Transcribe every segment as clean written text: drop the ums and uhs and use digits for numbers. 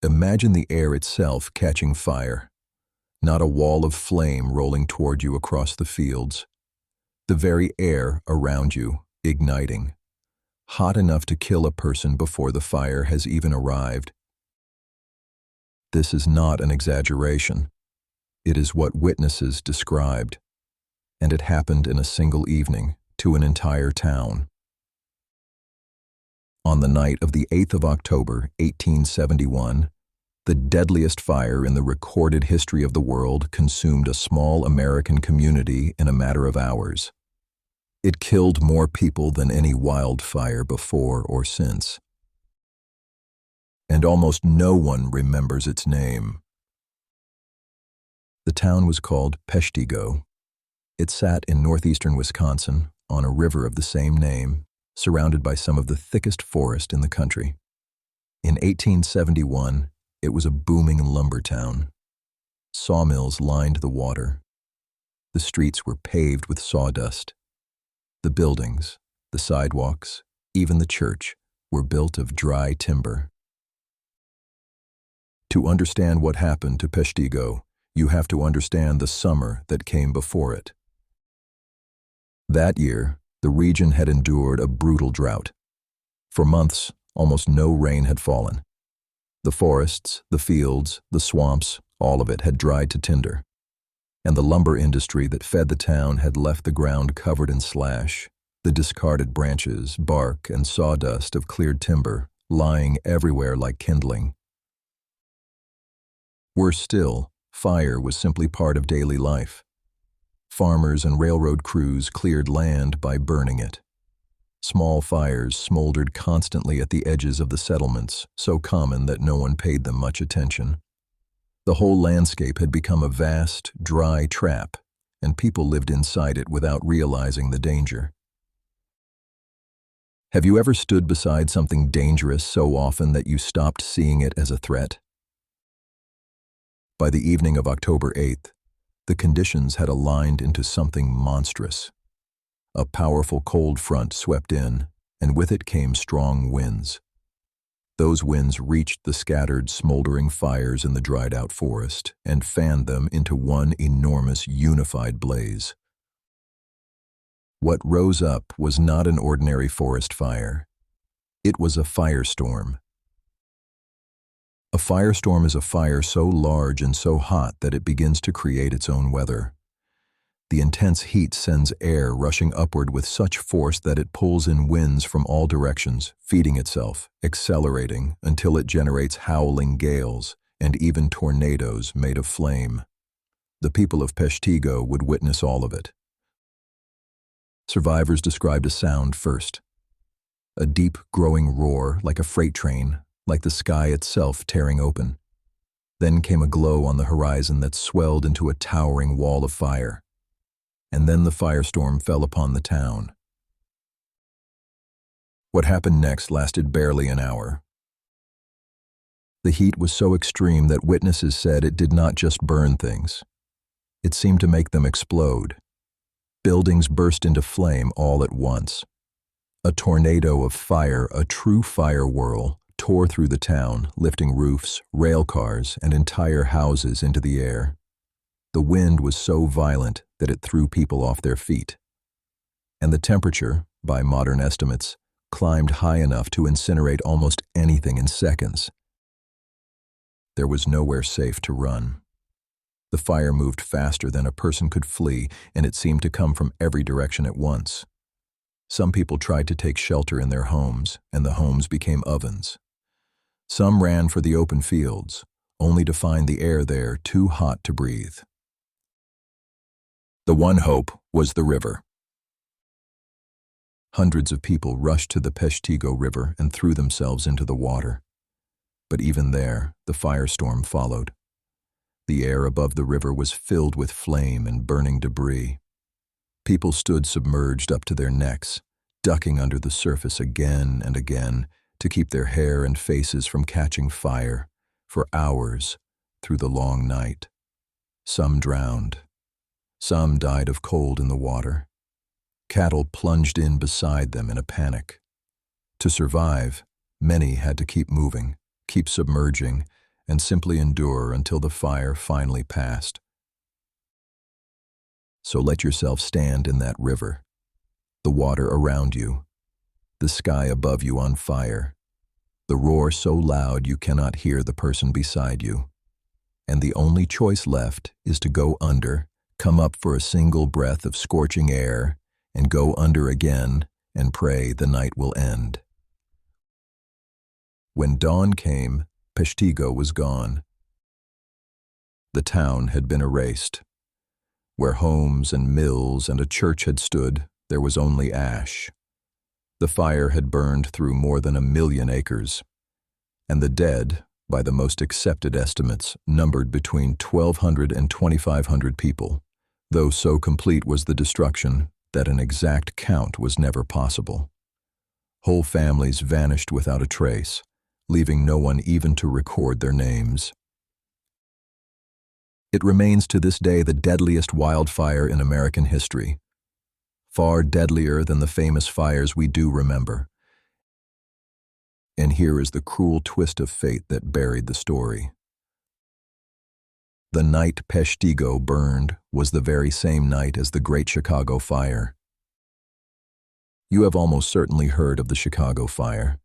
Imagine the air itself catching fire, not a wall of flame rolling toward you across the fields. The very air around you igniting, hot enough to kill a person before the fire has even arrived. This is not an exaggeration. It is what witnesses described, and it happened in a single evening to an entire town. On the night of the 8th of October, 1871, the deadliest fire in the recorded history of the world consumed a small American community in a matter of hours. It killed more people than any wildfire before or since. And almost no one remembers its name. The town was called Peshtigo. It sat in northeastern Wisconsin on a river of the same name, surrounded by some of the thickest forest in the country. In 1871, it was a booming lumber town. Sawmills lined the water. The streets were paved with sawdust. The buildings, the sidewalks, even the church were built of dry timber. To understand what happened to Peshtigo, you have to understand the summer that came before it. That year, the region had endured a brutal drought. For months, almost no rain had fallen. The forests, the fields, the swamps, all of it had dried to tinder. And the lumber industry that fed the town had left the ground covered in slash, the discarded branches, bark, and sawdust of cleared timber lying everywhere like kindling. Worse still, fire was simply part of daily life. Farmers and railroad crews cleared land by burning it. Small fires smoldered constantly at the edges of the settlements, so common that no one paid them much attention. The whole landscape had become a vast, dry trap, and people lived inside it without realizing the danger. Have you ever stood beside something dangerous so often that you stopped seeing it as a threat? By the evening of October 8th, the conditions had aligned into something monstrous. A powerful cold front swept in, and with it came strong winds. Those winds reached the scattered, smoldering fires in the dried-out forest and fanned them into one enormous, unified blaze. What rose up was not an ordinary forest fire. It was a firestorm. A firestorm is a fire so large and so hot that it begins to create its own weather. The intense heat sends air rushing upward with such force that it pulls in winds from all directions, feeding itself, accelerating until it generates howling gales and even tornadoes made of flame. The people of Peshtigo would witness all of it. Survivors described a sound first. A deep, growing roar like a freight train, like the sky itself tearing open. Then came a glow on the horizon that swelled into a towering wall of fire. And then the firestorm fell upon the town. What happened next lasted barely an hour. The heat was so extreme that witnesses said it did not just burn things. It seemed to make them explode. Buildings burst into flame all at once. A tornado of fire, a true fire whirl, tore through the town, lifting roofs, rail cars, and entire houses into the air. The wind was so violent that it threw people off their feet. And the temperature, by modern estimates, climbed high enough to incinerate almost anything in seconds. There was nowhere safe to run. The fire moved faster than a person could flee, and it seemed to come from every direction at once. Some people tried to take shelter in their homes, and the homes became ovens. Some ran for the open fields, only to find the air there too hot to breathe. The one hope was the river. Hundreds of people rushed to the Peshtigo River and threw themselves into the water. But even there, the firestorm followed. The air above the river was filled with flame and burning debris. People stood submerged up to their necks, ducking under the surface again and again to keep their hair and faces from catching fire for hours through the long night. Some drowned. Some died of cold in the water. Cattle plunged in beside them in a panic. To survive, many had to keep moving, keep submerging, and simply endure until the fire finally passed. So let yourself stand in that river, the water around you, the sky above you on fire, the roar so loud you cannot hear the person beside you. And the only choice left is to go under, come up for a single breath of scorching air, and go under again and pray the night will end. When dawn came, Peshtigo was gone. The town had been erased. Where homes and mills and a church had stood, there was only ash. The fire had burned through more than 1 million acres, and the dead, by the most accepted estimates, numbered between 1,200 and 2,500 people, though so complete was the destruction that an exact count was never possible. Whole families vanished without a trace, leaving no one even to record their names. It remains to this day the deadliest wildfire in American history, far deadlier than the famous fires we do remember. And here is the cruel twist of fate that buried the story. The night Peshtigo burned was the very same night as the Great Chicago Fire. You have almost certainly heard of the Chicago Fire.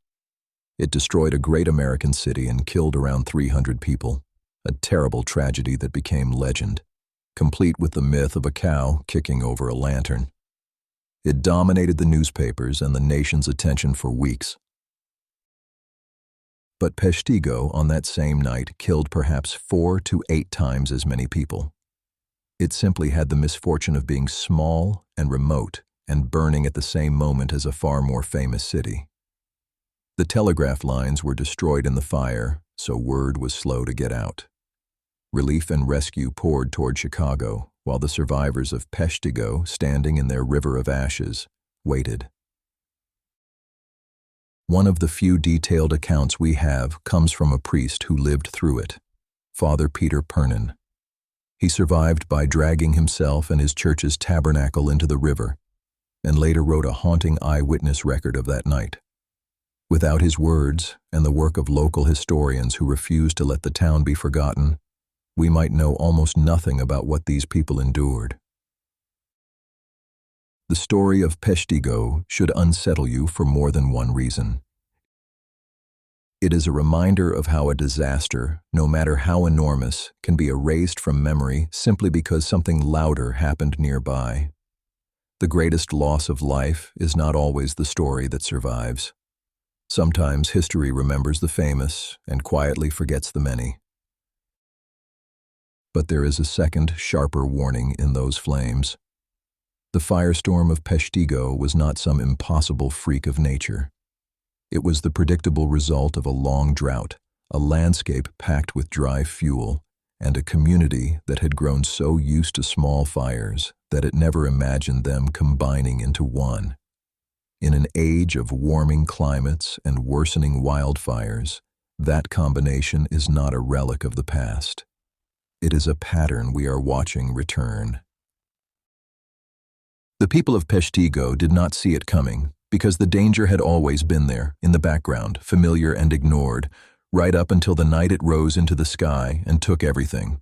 It destroyed a great American city and killed around 300 people, a terrible tragedy that became legend, complete with the myth of a cow kicking over a lantern. It dominated the newspapers and the nation's attention for weeks. But Peshtigo, on that same night, killed perhaps 4 to 8 times as many people. It simply had the misfortune of being small and remote and burning at the same moment as a far more famous city. The telegraph lines were destroyed in the fire, so word was slow to get out. Relief and rescue poured toward Chicago, while the survivors of Peshtigo, standing in their river of ashes, waited. One of the few detailed accounts we have comes from a priest who lived through it, Father Peter Pernin. He survived by dragging himself and his church's tabernacle into the river, and later wrote a haunting eyewitness record of that night. Without his words and the work of local historians who refused to let the town be forgotten, we might know almost nothing about what these people endured. The story of Peshtigo should unsettle you for more than one reason. It is a reminder of how a disaster, no matter how enormous, can be erased from memory simply because something louder happened nearby. The greatest loss of life is not always the story that survives. Sometimes history remembers the famous and quietly forgets the many. But there is a second, sharper warning in those flames. The firestorm of Peshtigo was not some impossible freak of nature. It was the predictable result of a long drought, a landscape packed with dry fuel, and a community that had grown so used to small fires that it never imagined them combining into one. In an age of warming climates and worsening wildfires, that combination is not a relic of the past. It is a pattern we are watching return. The people of Peshtigo did not see it coming because the danger had always been there, in the background, familiar and ignored, right up until the night it rose into the sky and took everything.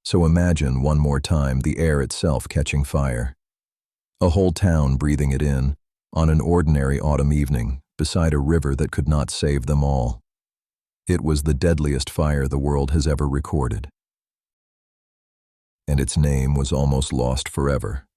So imagine one more time the air itself catching fire. A whole town breathing it in, on an ordinary autumn evening, beside a river that could not save them all. It was the deadliest fire the world has ever recorded. And its name was almost lost forever.